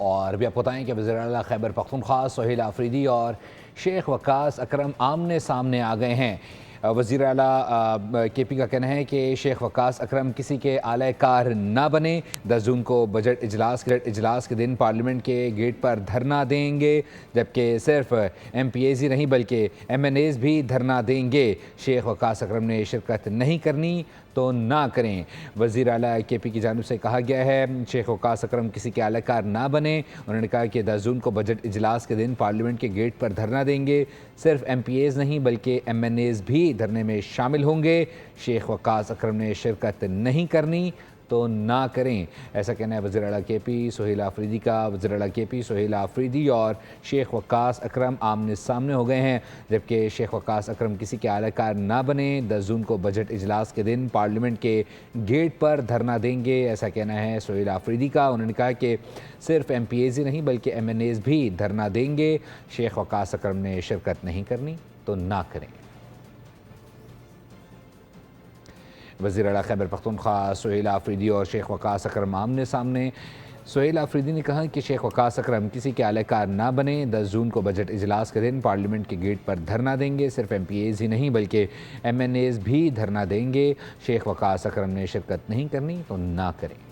اور بھی آپ بتائیں کہ وزیر اعلیٰ خیبر پختونخوا سہیل آفریدی اور شیخ وقاص اکرم آمنے سامنے آ گئے ہیں۔ وزیر اعلیٰ کے پی کا کہنا ہے کہ شیخ وقاص اکرم کسی کے اعلی کار نہ بنے۔ 10 جون کو بجٹ اجلاس کے دن پارلیمنٹ کے گیٹ پر دھرنا دیں گے، جبکہ صرف ایم پی ایز ہی نہیں بلکہ ایم این ایز بھی دھرنا دیں گے۔ شیخ وقاص اکرم نے شرکت نہیں کرنی تو نہ کریں۔ وزیر اعلیٰ کے پی کی جانب سے کہا گیا ہے شیخ وقاص اکرم کسی کے اعلی کار نہ بنے۔ انہوں نے کہا کہ 10 جون کو بجٹ اجلاس کے دن پارلیمنٹ کے گیٹ پر دھرنا دیں گے، صرف ایم پی ایز نہیں بلکہ ایم این ایز بھی دھرنے میں شامل ہوں گے۔ شیخ وقاص اکرم نے شرکت نہیں کرنی تو نہ کریں، ایسا کہنا ہے وزیر اعلیٰ کے پی سہیل آفریدی کا۔ وزیر اعلیٰ کے پی سہیل آفریدی اور شیخ وقاص اکرم آمنے سامنے ہو گئے ہیں، جبکہ شیخ وقاص اکرم کسی کے اعلی کار نہ بنے۔ 10 جون کو بجٹ اجلاس کے دن پارلیمنٹ کے گیٹ پر دھرنا دیں گے، ایسا کہنا ہے سہیل آفریدی کا۔ انہوں نے کہا کہ صرف ایم پی ایز ہی نہیں بلکہ ایم این ایز بھی دھرنا دیں گے۔ شیخ وقاص اکرم نے شرکت نہیں کرنی تو نہ کریں۔ وزیر اعلیٰ خیبر پختونخوا سہیل آفریدی اور شیخ وقاص اکرم آمنے سامنے۔ سہیل آفریدی نے کہا کہ شیخ وقاص اکرم کسی کے اعلی کار نہ بنے۔ 10 جون کو بجٹ اجلاس کے دن پارلیمنٹ کے گیٹ پر دھرنا دیں گے، صرف ایم پی ایز ہی نہیں بلکہ ایم این ایز بھی دھرنا دیں گے۔ شیخ وقاص اکرم نے شرکت نہیں کرنی تو نہ کریں۔